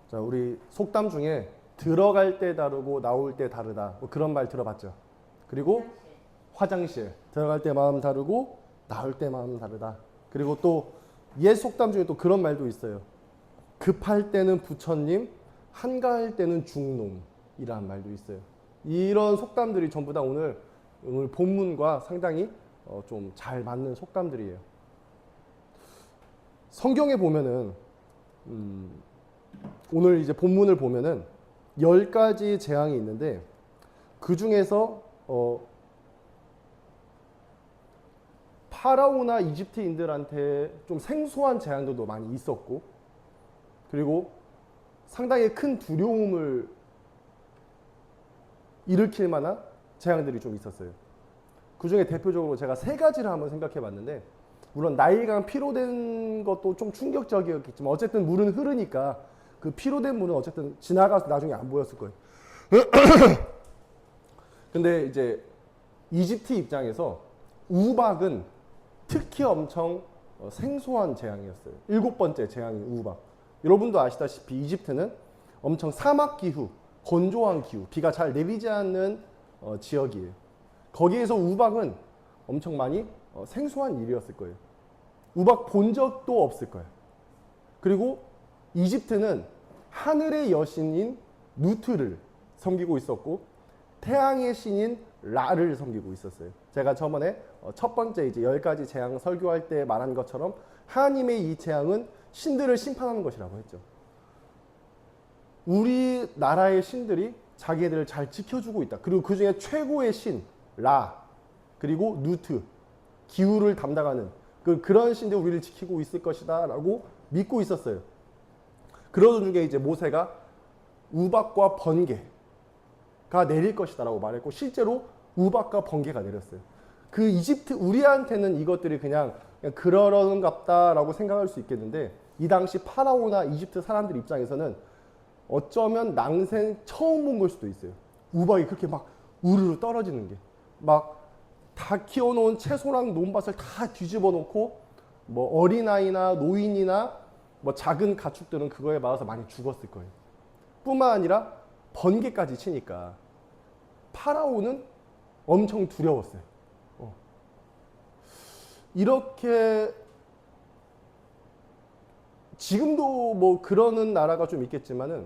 자, 우리 속담 중에 들어갈 때 다르고 나올 때 다르다. 뭐 그런 말 들어봤죠. 그리고 화장실. 들어갈 때 마음 다르고 나올 때 마음 다르다. 그리고 또 옛 속담 중에 또 그런 말도 있어요. 급할 때는 부처님, 한가할 때는 중놈이라는 말도 있어요. 이런 속담들이 전부 다 오늘 본문과 상당히 좀 잘 맞는 속담들이에요. 성경에 보면은 오늘 이제 본문을 보면은 10가지 재앙이 있는데 그 중에서 파라오나 이집트인들한테 좀 생소한 재앙들도 많이 있었고, 그리고 상당히 큰 두려움을 일으킬 만한 재앙들이 좀 있었어요. 그 중에 대표적으로 제가 3가지를 한번 생각해 봤는데, 물론 나일강 피로 된 것도 좀 충격적이었겠지만 어쨌든 물은 흐르니까 그 피로 된 물은 어쨌든 지나가서 나중에 안 보였을 거예요. 근데 이제 이집트 입장에서 우박은 특히 엄청 생소한 재앙이었어요. 7번째 재앙이 우박. 여러분도 아시다시피 이집트는 엄청 사막 기후, 건조한 기후, 비가 잘 내리지 않는 지역이에요. 거기에서 우박은 엄청 많이 생소한 일이었을 거예요. 우박 본 적도 없을 거예요. 그리고 이집트는 하늘의 여신인 누트를 섬기고 있었고 태양의 신인 라를 섬기고 있었어요. 제가 저번에 첫 번째 이제 10가지 재앙 설교할 때 말한 것처럼 하나님의 이 재앙은 신들을 심판하는 것이라고 했죠. 우리나라의 신들이 자기들을 잘 지켜주고 있다. 그리고 그 중에 최고의 신 라, 그리고 누트, 기후를 담당하는 그런 신들 우리를 지키고 있을 것이다 라고 믿고 있었어요. 그러던 중에 이제 모세가 우박과 번개가 내릴 것이다 라고 말했고 실제로 우박과 번개가 내렸어요. 그 이집트 우리한테는 이것들이 그냥 그러는갑다 라고 생각할 수 있겠는데 이 당시 파라오나 이집트 사람들 입장에서는 어쩌면 낭생 처음 본 걸 수도 있어요. 우박이 그렇게 막 우르르 떨어지는 게 막 다 키워놓은 채소랑 논밭을 다 뒤집어 놓고 뭐 어린아이나 노인이나 뭐 작은 가축들은 그거에 맞아서 많이 죽었을 거예요. 뿐만 아니라 번개까지 치니까 파라오는 엄청 두려웠어요. 이렇게 지금도 뭐 그러는 나라가 좀 있겠지만은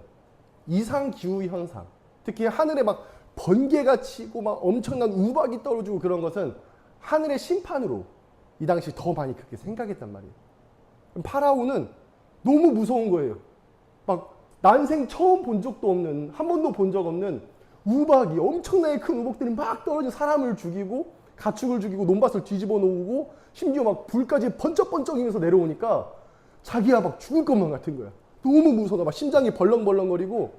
이상 기후 현상, 특히 하늘에 막 번개가 치고 막 엄청난 우박이 떨어지고 그런 것은 하늘의 심판으로 이 당시 더 많이 그렇게 생각했단 말이에요. 파라오는 너무 무서운 거예요. 막 난생 처음 본 적도 없는, 한 번도 본 적 없는 우박이 엄청나게 큰 우박들이 막 떨어져 사람을 죽이고 가축을 죽이고 논밭을 뒤집어 놓고 심지어 막 불까지 번쩍번쩍이면서 내려오니까 자기가 막 죽을 것만 같은 거야. 너무 무서워. 막 심장이 벌렁벌렁거리고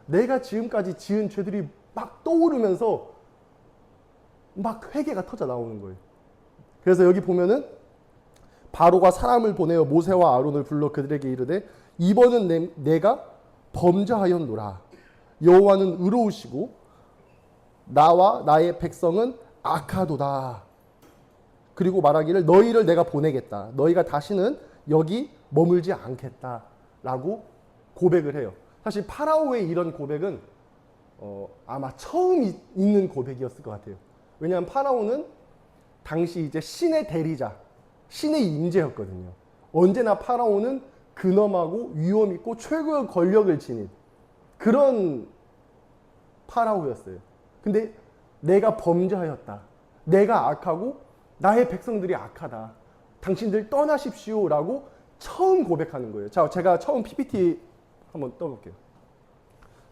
내가 지금까지 지은 죄들이 막 떠오르면서 막 회개가 터져 나오는 거예요. 그래서 여기 보면은 바로가 사람을 보내어 모세와 아론을 불러 그들에게 이르되 이번은 내가 범죄하였노라. 여호와는 의로우시고 나와 나의 백성은 악하도다. 그리고 말하기를 너희를 내가 보내겠다. 너희가 다시는 여기 머물지 않겠다. 라고 고백을 해요. 사실 파라오의 이런 고백은 아마 처음 있는 고백이었을 것 같아요. 왜냐하면 파라오는 당시 이제 신의 대리자, 신의 임재였거든요. 언제나 파라오는 근엄하고 위험 있고 최고의 권력을 지닌 그런 파라오였어요. 근데 내가 범죄하였다. 내가 악하고 나의 백성들이 악하다. 당신들 떠나십시오 라고 처음 고백하는 거예요. 자, 제가 처음 PPT 한번 떠볼게요.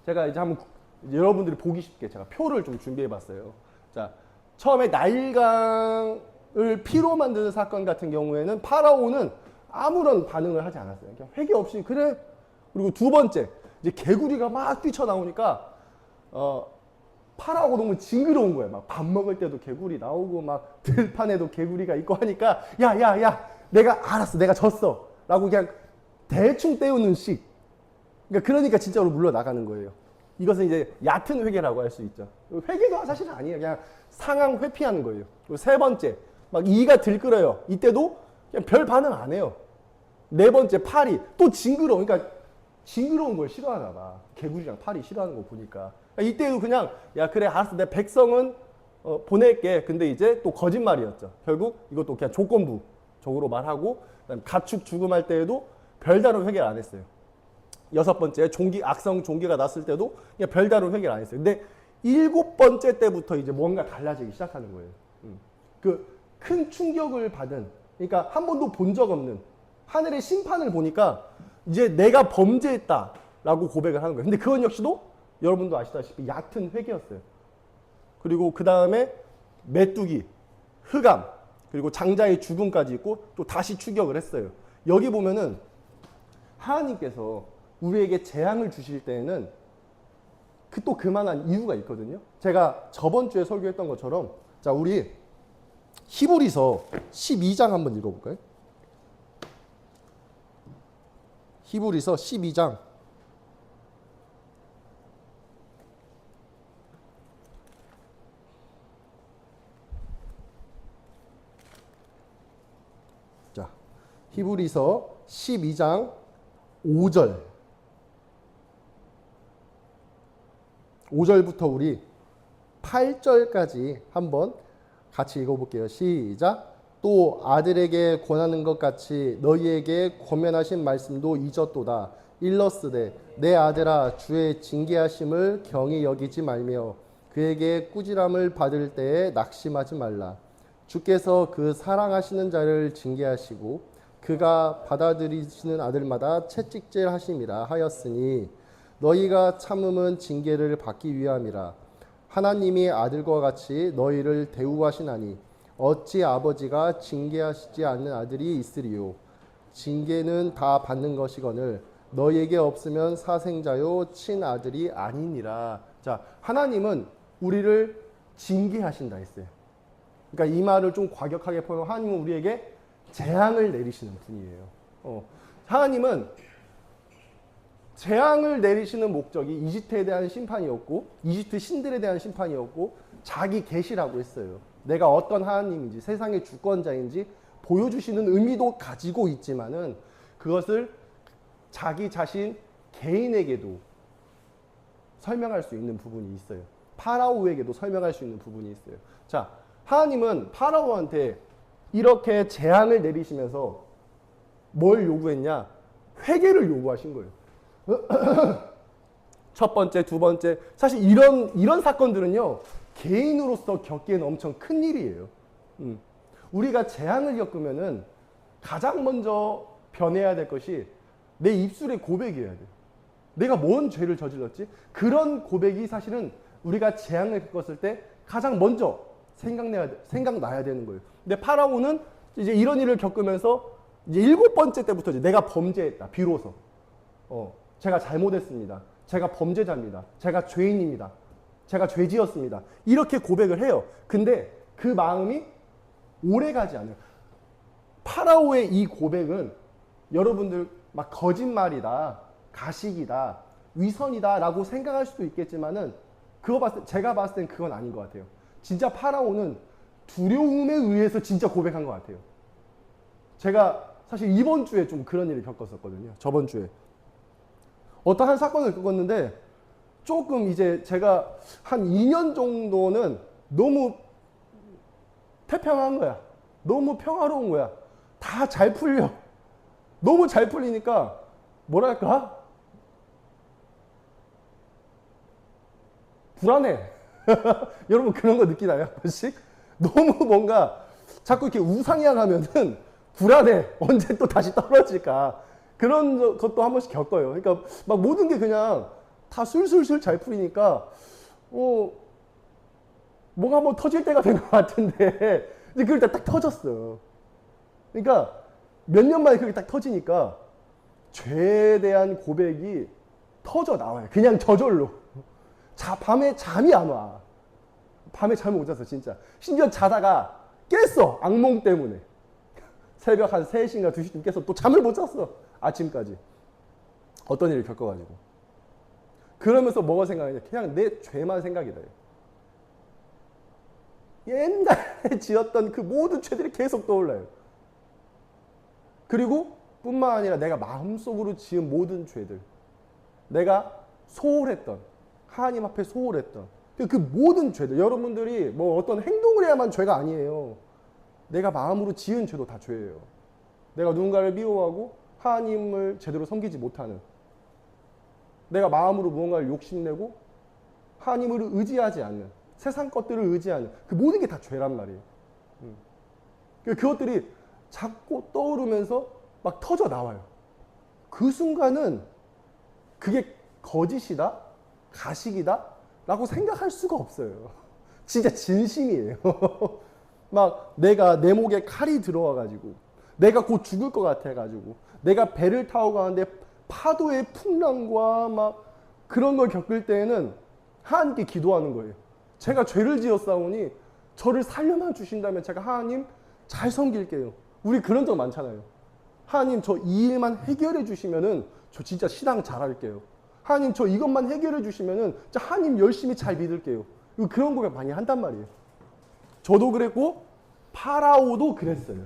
제가 이제 한번 여러분들이 보기 쉽게 제가 표를 좀 준비해 봤어요. 자, 처음에 나일강을 피로 만드는 사건 같은 경우에는 파라오는 아무런 반응을 하지 않았어요. 그냥 회개 없이 그래. 그리고 두 번째, 이제 개구리가 막 뛰쳐나오니까 파라오가 너무 징그러운 거예요. 막 밥 먹을 때도 개구리 나오고 막 들판에도 개구리가 있고 하니까 야, 내가 알았어. 내가 졌어. 라고 그냥 대충 때우는 식. 그러니까 진짜로 물러나가는 거예요. 이것은 이제 얕은 회개라고 할 수 있죠. 회개가 사실은 아니에요. 그냥 상황 회피하는 거예요. 그리고 세 번째, 막 이가 들끓어요. 이때도 그냥 별 반응 안 해요. 네 번째 파리. 또 징그러워. 그러니까 징그러운 걸 싫어하나 봐. 개구리랑 파리 싫어하는 거 보니까. 그러니까 이때도 그냥 야 그래 알았어 내 백성은 보낼게. 근데 이제 또 거짓말이었죠. 결국 이것도 그냥 조건부적으로 말하고 그다음에 가축 죽음할 때에도 별다른 회개를 안 했어요. 여섯 번째 악성 종기가 났을 때도 그냥 별다른 회개를 안 했어요. 근데 일곱 번째 때부터 이제 뭔가 달라지기 시작하는 거예요. 그 큰 충격을 받은, 그러니까 한 번도 본 적 없는 하늘의 심판을 보니까 이제 내가 범죄했다라고 고백을 하는 거예요. 근데 그건 역시도 여러분도 아시다시피 얕은 회개였어요. 그리고 그 다음에 메뚜기, 흑암, 그리고 장자의 죽음까지 있고 또 다시 추격을 했어요. 여기 보면은 하나님께서 우리에게 재앙을 주실 때에는 또 그만한 이유가 있거든요. 제가 저번 주에 설교했던 것처럼 자 우리 히브리서 12장 한번 읽어볼까요? 히브리서 12장 자 히브리서 12장 5절부터 우리 8절까지 한번 같이 읽어볼게요. 시작. 또 아들에게 권하는 것 같이 너희에게 권면하신 말씀도 잊었도다. 일러스되 내 아들아 주의 징계하심을 경히 여기지 말며 그에게 꾸지람을 받을 때에 낙심하지 말라. 주께서 그 사랑하시는 자를 징계하시고 그가 받아들이시는 아들마다 채찍질하심이라 하였으니 너희가 참음은 징계를 받기 위함이라. 하나님이 아들과 같이 너희를 대우하시나니 어찌 아버지가 징계하시지 않는 아들이 있으리요. 징계는 다 받는 것이거늘 너희에게 없으면 사생자요 친아들이 아니니라. 자, 하나님은 우리를 징계하신다 했어요. 그러니까 이 말을 좀 과격하게 표현하면 하나님은 우리에게 재앙을 내리시는 분이에요. 하나님은 재앙을 내리시는 목적이 이집트에 대한 심판이었고 이집트 신들에 대한 심판이었고 자기 계시라고 했어요. 내가 어떤 하나님인지 세상의 주권자인지 보여주시는 의미도 가지고 있지만은 그것을 자기 자신 개인에게도 설명할 수 있는 부분이 있어요. 파라오에게도 설명할 수 있는 부분이 있어요. 자, 하나님은 파라오한테 이렇게 재앙을 내리시면서 뭘 요구했냐? 회개를 요구하신 거예요. 첫 번째, 두 번째. 사실 이런 사건들은요, 개인으로서 겪기에는 엄청 큰 일이에요. 우리가 재앙을 겪으면은 가장 먼저 변해야 될 것이 내 입술의 고백이어야 돼. 내가 뭔 죄를 저질렀지? 그런 고백이 사실은 우리가 재앙을 겪었을 때 가장 먼저 생각나야 되는 거예요. 근데 파라오는 이제 이런 일을 겪으면서 이제 일곱 번째 때부터 이제 내가 범죄했다. 비로소. 제가 잘못했습니다. 제가 범죄자입니다. 제가 죄인입니다. 제가 죄지었습니다. 이렇게 고백을 해요. 근데 그 마음이 오래 가지 않아요. 파라오의 이 고백은 여러분들 막 거짓말이다, 가식이다, 위선이다 라고 생각할 수도 있겠지만은 제가 봤을 땐 그건 아닌 것 같아요. 진짜 파라오는 두려움에 의해서 진짜 고백한 것 같아요. 제가 사실 이번 주에 좀 그런 일을 겪었었거든요. 저번 주에. 어떤 한 사건을 겪었는데 조금 이제 제가 한 2년 정도는 너무 태평한 거야. 너무 평화로운 거야. 다 잘 풀려. 너무 잘 풀리니까 뭐랄까? 불안해. 여러분 그런 거 느끼나요? 한 번씩? 너무 뭔가 자꾸 이렇게 우상향하면은 불안해. 언제 또 다시 떨어질까? 그런 것도 한 번씩 겪어요. 그러니까 막 모든 게 그냥 다 술술술 잘 풀리니까 뭐가 한번 터질 때가 된 것 같은데 이제 그럴 때 딱 터졌어. 그러니까 몇 년 만에 그게 딱 터지니까 죄에 대한 고백이 터져 나와요. 그냥 저절로. 밤에 잠이 안 와. 밤에 잠을 못 잤어 진짜. 심지어 자다가 깼어. 악몽 때문에. 새벽 한 3시인가 2시쯤 깨서 또 잠을 못 잤어. 아침까지. 어떤 일을 겪어가지고. 그러면서 뭐가 생각하냐. 그냥 내 죄만 생각이 나요. 옛날에 지었던 그 모든 죄들이 계속 떠올라요. 그리고 뿐만 아니라 내가 마음속으로 지은 모든 죄들, 내가 소홀했던, 하나님 앞에 소홀했던 그 모든 죄들, 여러분들이 뭐 어떤 행동을 해야만 죄가 아니에요. 내가 마음으로 지은 죄도 다 죄예요. 내가 누군가를 미워하고 하나님을 제대로 섬기지 못하는, 내가 마음으로 무언가를 욕심내고 하나님을 의지하지 않는, 세상 것들을 의지하는 그 모든 게 다 죄란 말이에요. 그것들이 자꾸 떠오르면서 막 터져 나와요. 그 순간은 그게 거짓이다, 가식이다 라고 생각할 수가 없어요. 진짜 진심이에요. 막 내가 내 목에 칼이 들어와 가지고 내가 곧 죽을 것 같아 가지고 내가 배를 타고 가는데 파도의 풍랑과 막 그런 걸 겪을 때에는 하나님께 기도하는 거예요. 제가 죄를 지었사오니 저를 살려만 주신다면 제가 하나님 잘 섬길게요. 우리 그런 적 많잖아요. 하나님 저 이 일만 해결해 주시면은 저 진짜 신앙 잘할게요. 하나님 저 이것만 해결해 주시면은 진짜 하나님 열심히 잘 믿을게요. 그런 고백 많이 한단 말이에요. 저도 그랬고 파라오도 그랬어요.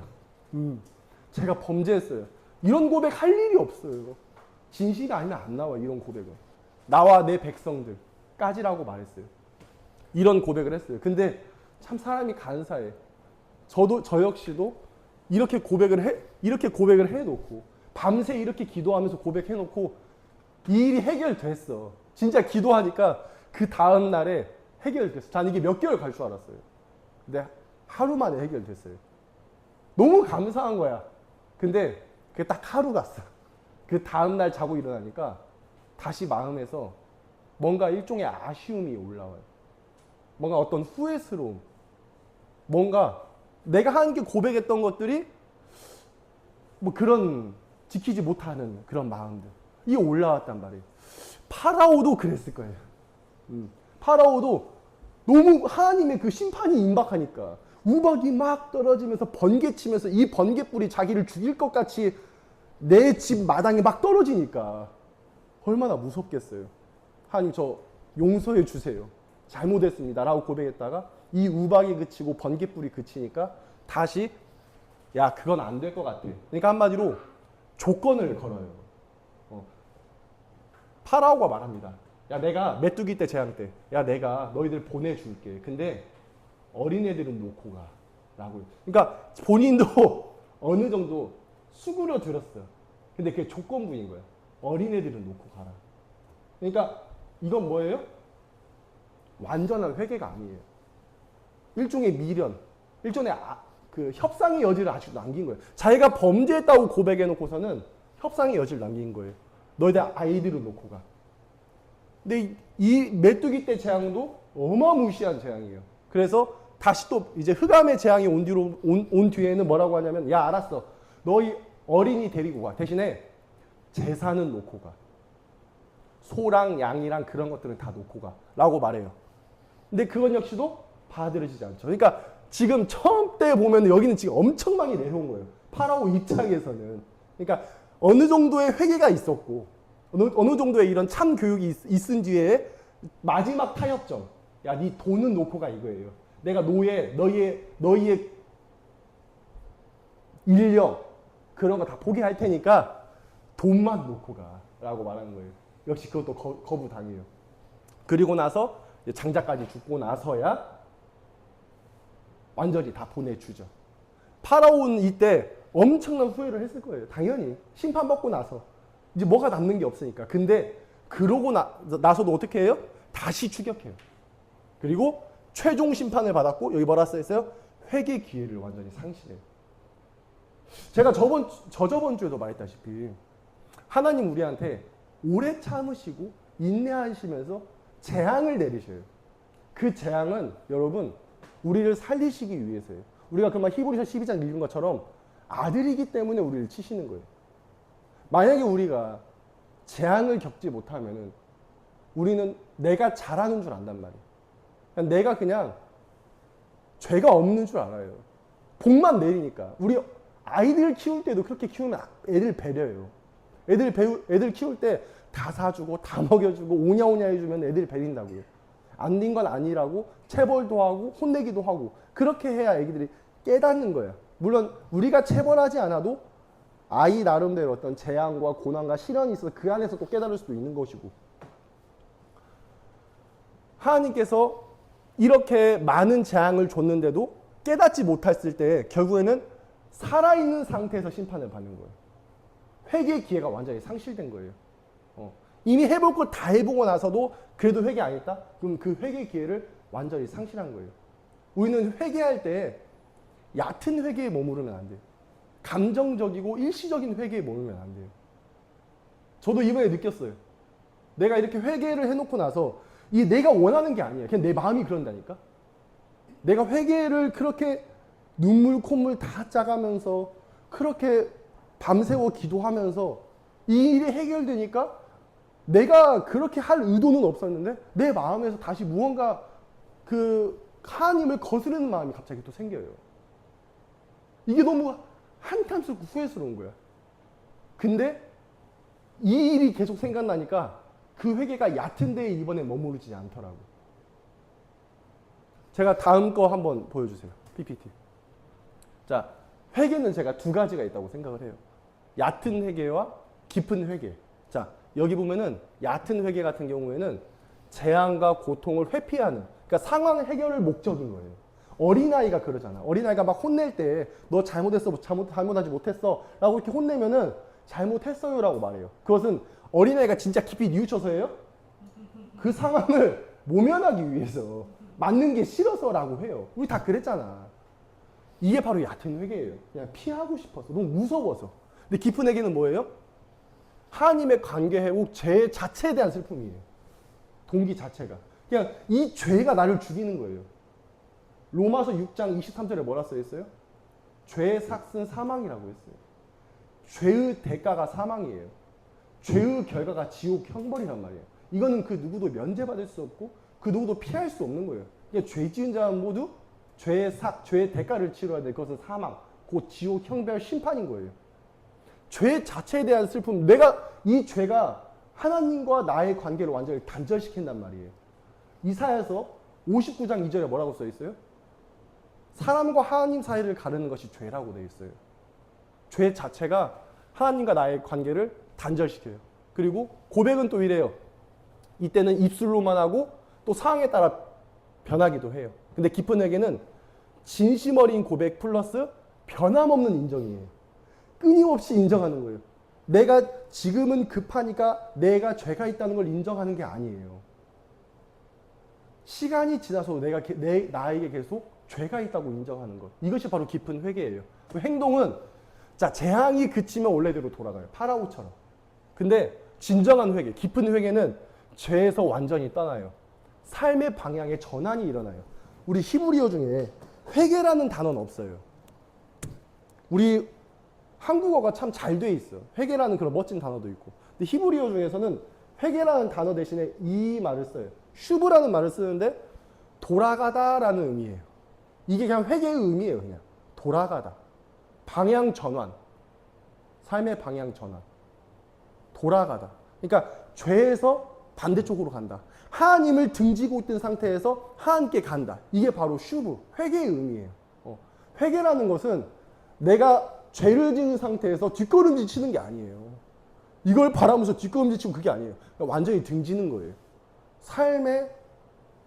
제가 범죄했어요. 이런 고백 할 일이 없어요. 진실이 아니면 안 나와, 이런 고백은. 나와 내 백성들까지라고 말했어요. 이런 고백을 했어요. 근데 참 사람이 간사해. 저 역시도 이렇게 고백을 해놓고 밤새 이렇게 기도하면서 고백해놓고 이 일이 해결됐어. 진짜 기도하니까 그 다음 날에 해결됐어. 전 이게 몇 개월 갈 줄 알았어요. 근데 하루 만에 해결됐어요. 너무 감사한 거야. 근데 그게 딱 하루 갔어. 그 다음 날 자고 일어나니까 다시 마음에서 뭔가 일종의 아쉬움이 올라와요. 뭔가 어떤 후회스러움. 뭔가 내가 하나님께 고백했던 것들이 뭐 그런 지키지 못하는 그런 마음들. 이 올라왔단 말이에요. 파라오도 그랬을 거예요. 파라오도 너무 하나님의 그 심판이 임박하니까 우박이 막 떨어지면서 번개치면서 이 번개불이 자기를 죽일 것 같이 내 집 마당에 막 떨어지니까 얼마나 무섭겠어요. 하나님 저 용서해 주세요. 잘못했습니다. 라고 고백했다가 이 우박이 그치고 번개불이 그치니까 다시 야 그건 안 될 것 같아. 그러니까 한마디로 조건을 걸어요. 파라오가 말합니다. 야 내가 메뚜기 때 재앙 때 야 내가 너희들 보내줄게. 근데 어린애들은 놓고 가. 라고. 그러니까 본인도 어느 정도 수그려 들었어요. 근데 그게 조건부인 거예요. 어린애들은 놓고 가라. 그러니까 이건 뭐예요? 완전한 회개가 아니에요. 일종의 미련, 일종의 그 협상의 여지를 아직 남긴 거예요. 자기가 범죄했다고 고백해놓고서는 협상의 여지를 남긴 거예요. 너희들 아이들을 놓고 가. 근데 이 메뚜기 때 재앙도 어마무시한 재앙이에요. 그래서 다시 또 이제 흑암의 재앙이 온 뒤에는 뭐라고 하냐면 야 알았어. 너희 어린이 데리고 가. 대신에 재산은 놓고 가. 소랑 양이랑 그런 것들은 다 놓고 가. 라고 말해요. 근데 그건 역시도 받아들여지지 않죠. 그러니까 지금 처음 때 보면 여기는 지금 엄청 많이 내려온 거예요. 파라오 입장에서는. 그러니까 어느 정도의 회개가 있었고 어느 정도의 이런 참 교육이 있은 뒤에 마지막 타협점. 야, 네 돈은 놓고 가 이거예요. 내가 너희의 인력 그런 거 다 포기할 테니까 돈만 놓고 가. 라고 말하는 거예요. 역시 그것도 거부당해요. 그리고 나서 장자까지 죽고 나서야 완전히 다 보내주죠. 파라오는 이때 엄청난 후회를 했을 거예요. 당연히 심판받고 나서 이제 뭐가 남는 게 없으니까. 근데 그러고 나서도 어떻게 해요? 다시 추격해요. 그리고 최종 심판을 받았고 여기 뭐라 써있어요? 회개 기회를 완전히 상실해요. 제가 저저번 주에도 말했다시피 하나님 우리한테 오래 참으시고 인내하시면서 재앙을 내리셔요. 그 재앙은 여러분 우리를 살리시기 위해서예요. 우리가 그만 히브리서 12장 읽은 것처럼 아들이기 때문에 우리를 치시는 거예요. 만약에 우리가 재앙을 겪지 못하면은 우리는 내가 잘하는 줄 안단 말이에요. 내가 그냥 죄가 없는 줄 알아요. 복만 내리니까. 우리 아이들 키울 때도 그렇게 키우면 애들 배려요. 애들 키울 때 다 사주고 다 먹여주고 오냐오냐 해주면 애들 배린다고요. 안 된 건 아니라고 체벌도 하고 혼내기도 하고 그렇게 해야 애기들이 깨닫는 거야. 물론 우리가 체벌하지 않아도 아이 나름대로 어떤 재앙과 고난과 시련이 있어서 그 안에서 또 깨달을 수도 있는 것이고, 하나님께서 이렇게 많은 재앙을 줬는데도 깨닫지 못했을 때 결국에는 살아있는 상태에서 심판을 받는 거예요. 회개의 기회가 완전히 상실된 거예요. 이미 해볼 걸 다 해보고 나서도 그래도 회개 안 했다? 그럼 그 회개의 기회를 완전히 상실한 거예요. 우리는 회개할 때 얕은 회개에 머무르면 안 돼요. 감정적이고 일시적인 회개에 머무르면 안 돼요. 저도 이번에 느꼈어요. 내가 이렇게 회개를 해놓고 나서 이 내가 원하는 게 아니에요. 그냥 내 마음이 그런다니까. 내가 회개를 그렇게 눈물 콧물 다 짜가면서 그렇게 밤새워 기도하면서 이 일이 해결되니까 내가 그렇게 할 의도는 없었는데 내 마음에서 다시 무언가 그 하나님을 거스르는 마음이 갑자기 또 생겨요. 이게 너무 한탄스럽고 후회스러운 거야. 근데 이 일이 계속 생각나니까 그 회개가 얕은 데에 이번에 머무르지 않더라고. 제가 다음 거 한번 보여주세요. PPT. 자, 회개는 제가 두 가지가 있다고 생각을 해요. 얕은 회개와 깊은 회개. 자, 여기 보면은 얕은 회개 같은 경우에는 재앙과 고통을 회피하는, 그러니까 상황 해결을 목적인 거예요. 어린아이가 그러잖아. 어린아이가 막 혼낼 때 너 잘못했어, 잘못하지 못했어 라고 이렇게 혼내면은 잘못했어요 라고 말해요. 그것은 어린아이가 진짜 깊이 뉘우쳐서예요? 그 상황을 모면하기 위해서 맞는 게 싫어서 라고 해요. 우리 다 그랬잖아. 이게 바로 얕은 회개예요. 그냥 피하고 싶어서, 너무 무서워서. 근데 깊은 회개는 뭐예요? 하나님의 관계 회복, 죄 자체에 대한 슬픔이에요. 동기 자체가. 그냥 이 죄가 나를 죽이는 거예요. 로마서 6장 23절에 뭐라 써 있어요? 죄의 삭은 사망이라고 했어요. 죄의 대가가 사망이에요. 죄의 결과가 지옥 형벌이란 말이에요. 이거는 그 누구도 면제받을 수 없고 그 누구도 피할 수 없는 거예요. 그러니까 죄 지은 자는 모두 죄의 대가를 치러야 돼. 그것은 사망, 곧 지옥 형벌 심판인 거예요. 죄 자체에 대한 슬픔, 내가 이 죄가 하나님과 나의 관계를 완전히 단절시킨단 말이에요. 이사야서 59장 2절에 뭐라고 써 있어요? 사람과 하나님 사이를 가르는 것이 죄라고 되어 있어요. 죄 자체가 하나님과 나의 관계를 단절시켜요. 그리고 고백은 또 이래요. 이때는 입술로만 하고 또 상황에 따라 변하기도 해요. 근데 깊은 회개는 진심 어린 고백 플러스 변함없는 인정이에요. 끊임없이 인정하는 거예요. 내가 지금은 급하니까 내가 죄가 있다는 걸 인정하는 게 아니에요. 시간이 지나서 나에게 계속 죄가 있다고 인정하는 것. 이것이 바로 깊은 회개예요. 그 행동은 자, 재앙이 그치면 원래대로 돌아가요. 파라오처럼. 근데 진정한 회개, 깊은 회개는 죄에서 완전히 떠나요. 삶의 방향에 전환이 일어나요. 우리 히브리어 중에 회개라는 단어는 없어요. 우리 한국어가 참 잘 돼 있어. 회개라는 그런 멋진 단어도 있고. 근데 히브리어 중에서는 회개라는 단어 대신에 이 말을 써요. 슈브라는 말을 쓰는데 돌아가다라는 의미예요. 이게 그냥 회개의 의미예요. 그냥 돌아가다. 방향 전환. 삶의 방향 전환. 돌아가다. 그러니까 죄에서 반대쪽으로 간다. 하나님을 등지고 있던 상태에서 하나님께 간다. 이게 바로 슈브, 회개의 의미예요. 회개라는 것은 내가 죄를 지은 상태에서 뒷걸음질 치는 게 아니에요. 이걸 바라면서 뒷걸음질 치고 그게 아니에요. 그러니까 완전히 등지는 거예요. 삶의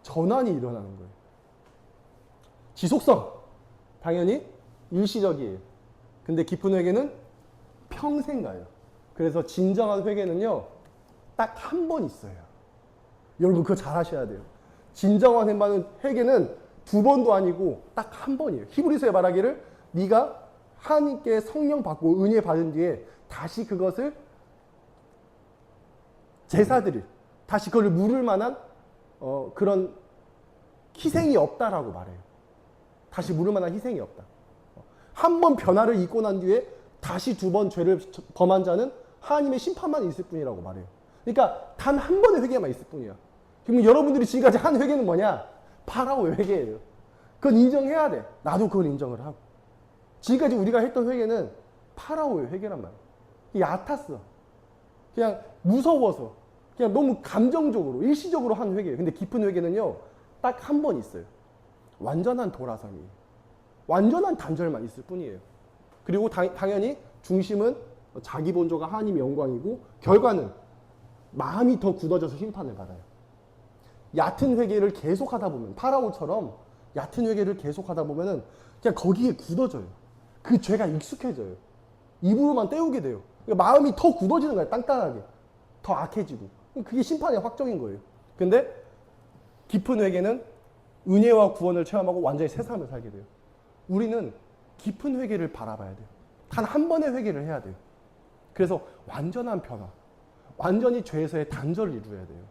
전환이 일어나는 거예요. 지속성, 당연히 일시적이에요. 근데 깊은 회개는 평생 가요. 그래서 진정한 회개는요, 딱 한 번 있어요. 여러분 그거 잘 하셔야 돼요. 진정한 회개는 두 번도 아니고 딱 한 번이에요. 히브리서에 말하기를 네가 하나님께 성령 받고 은혜 받은 뒤에 다시 그것을 제사드릴, 다시 그걸 물을 만한 그런 희생이 없다라고 말해요. 다시 물을 만한 희생이 없다. 한 번 변화를 입고 난 뒤에 다시 두 번 죄를 범한 자는 하나님의 심판만 있을 뿐이라고 말해요. 그러니까 단 한 번의 회개만 있을 뿐이야. 그럼 여러분들이 지금까지 한 회개는 뭐냐? 파라오의 회개예요. 그건 인정해야 돼. 나도 그걸 인정을 하고. 지금까지 우리가 했던 회개는 파라오의 회개란 말이야. 얕았어. 그냥 무서워서. 그냥 너무 감정적으로, 일시적으로 한 회개예요. 근데 깊은 회개는요, 딱 한 번 있어요. 완전한 돌아섬이. 완전한 단절만 있을 뿐이에요. 그리고 당연히 중심은 자기 본조가 하나님의 영광이고 결과는 마음이 더 굳어져서 심판을 받아요. 얕은 회개를 계속하다 보면 파라오처럼 얕은 회개를 계속하다 보면은 그냥 거기에 굳어져요. 그 죄가 익숙해져요. 입으로만 때우게 돼요. 그러니까 마음이 더 굳어지는 거예요. 땅땅하게. 더 악해지고. 그게 심판의 확정인 거예요. 근데 깊은 회개는 은혜와 구원을 체험하고 완전히 새 삶을 살게 돼요. 우리는 깊은 회개를 바라봐야 돼요. 단 한 번의 회개를 해야 돼요. 그래서 완전한 변화, 완전히 죄에서의 단절을 이루어야 돼요.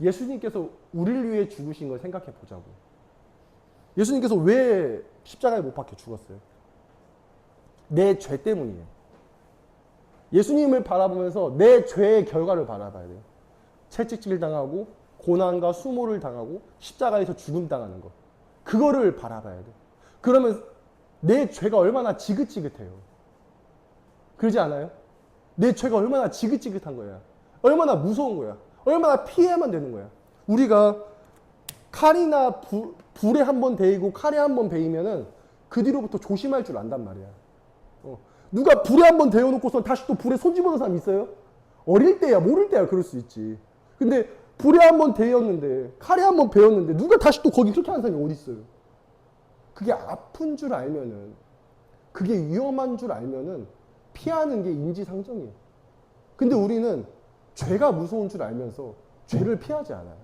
예수님께서 우리를 위해 죽으신 걸 생각해 보자고. 예수님께서 왜 십자가에 못 박혀 죽었어요? 내 죄 때문이에요. 예수님을 바라보면서 내 죄의 결과를 바라봐야 돼요. 채찍질 당하고 고난과 수모를 당하고 십자가에서 죽음 당하는 것. 그거를 바라봐야 돼요. 그러면 내 죄가 얼마나 지긋지긋해요. 그러지 않아요? 내 죄가 얼마나 지긋지긋한 거야. 얼마나 무서운 거야. 얼마나 피해야만 되는 거야. 우리가 칼이나 불에 한번 데이고 칼에 한번 베이면은 그 뒤로부터 조심할 줄 안단 말이야. 누가 불에 한번 데워놓고서 다시 또 불에 손 집어넣은 사람 있어요? 어릴 때야 모를 때야 그럴 수 있지. 근데 불에 한번 데였는데 칼에 한번 베었는데 누가 다시 또 거기 그렇게 하는 사람이 어디 있어요? 그게 아픈 줄 알면은, 그게 위험한 줄 알면은 피하는 게 인지상정이에요. 근데 우리는 죄가 무서운 줄 알면서 죄를 피하지 않아요.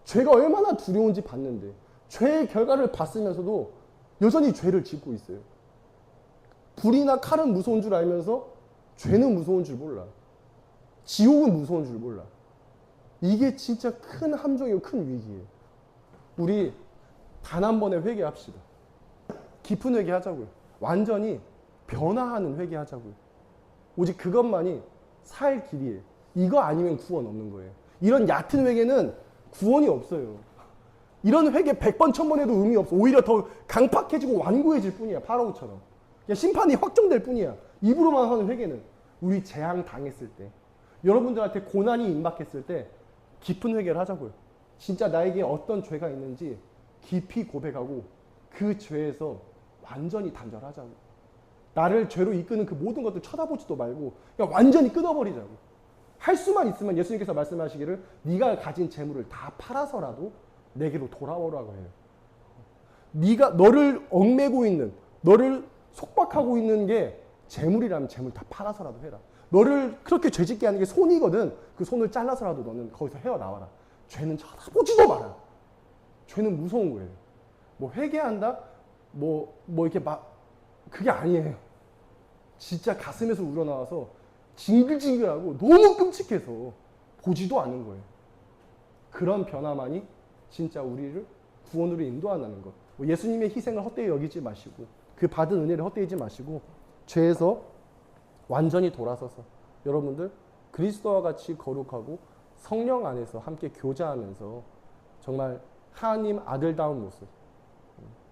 죄가 얼마나 두려운지 봤는데 죄의 결과를 봤으면서도 여전히 죄를 짓고 있어요. 불이나 칼은 무서운 줄 알면서 죄는 무서운 줄 몰라. 지옥은 무서운 줄 몰라. 이게 진짜 큰 함정이고 큰 위기예요. 우리 단 한 번에 회개합시다. 깊은 회개하자고요. 완전히 변화하는 회개하자고요. 오직 그것만이 살 길이에요. 이거 아니면 구원 없는 거예요. 이런 얕은 회개는 구원이 없어요. 이런 회개 100번 1000번 해도 의미 없어. 오히려 더 강팍해지고 완고해질 뿐이야. 파라오처럼. 심판이 확정될 뿐이야. 입으로만 하는 회개는. 우리 재앙 당했을 때, 여러분들한테 고난이 임박했을 때 깊은 회개를 하자고요. 진짜 나에게 어떤 죄가 있는지 깊이 고백하고 그 죄에서 완전히 단절하자고. 나를 죄로 이끄는 그 모든 것들 쳐다보지도 말고 그냥 완전히 끊어버리자고. 할 수만 있으면 예수님께서 말씀하시기를 네가 가진 재물을 다 팔아서라도 내게로 돌아오라고 해요. 네가 너를 얽매고 있는, 너를 속박하고 있는 게 재물이라면 재물 다 팔아서라도 해라. 너를 그렇게 죄짓게 하는 게 손이거든. 그 손을 잘라서라도 너는 거기서 헤어나와라. 죄는 쳐다보지도 마라. 죄는 무서운 거예요. 뭐 회개한다? 뭐 이렇게 막 그게 아니에요. 진짜 가슴에서 우러나와서 징글징글하고 너무 끔찍해서 보지도 않는 거예요. 그런 변화만이 진짜 우리를 구원으로 인도한다는 것. 예수님의 희생을 헛되이 여기지 마시고 그 받은 은혜를 헛되이지 마시고 죄에서 완전히 돌아서서 여러분들 그리스도와 같이 거룩하고 성령 안에서 함께 교제하면서 정말 하나님 아들다운 모습,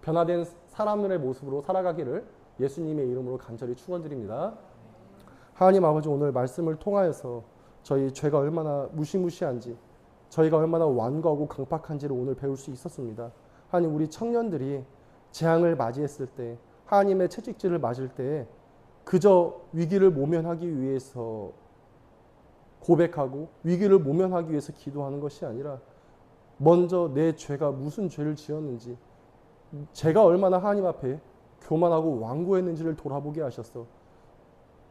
변화된 사람들의 모습으로 살아가기를 예수님의 이름으로 간절히 축원드립니다. 하나님 아버지, 오늘 말씀을 통하여서 저희 죄가 얼마나 무시무시한지, 저희가 얼마나 완고하고 강팍한지를 오늘 배울 수 있었습니다. 하나님, 우리 청년들이 재앙을 맞이했을 때, 하나님의 채찍질을 맞을 때 그저 위기를 모면하기 위해서 고백하고 위기를 모면하기 위해서 기도하는 것이 아니라 먼저 내 죄가 무슨 죄를 지었는지, 제가 얼마나 하나님 앞에 교만하고 완고했는지를 돌아보게 하셔서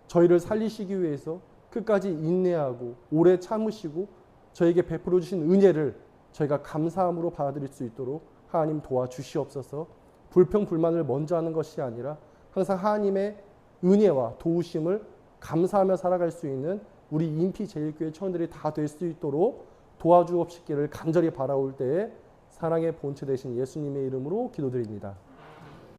저희를 살리시기 위해서 끝까지 인내하고 오래 참으시고 저에게 베풀어 주신 은혜를 저희가 감사함으로 받아들일 수 있도록 하나님 도와주시옵소서. 불평 불만을 먼저 하는 것이 아니라 항상 하나님의 은혜와 도우심을 감사하며 살아갈 수 있는 우리 인피 제일교회 청년들이 다 될 수 있도록 도와주옵시기를 간절히 바라올 때에 사랑의 본체 되신 예수님의 이름으로 기도드립니다.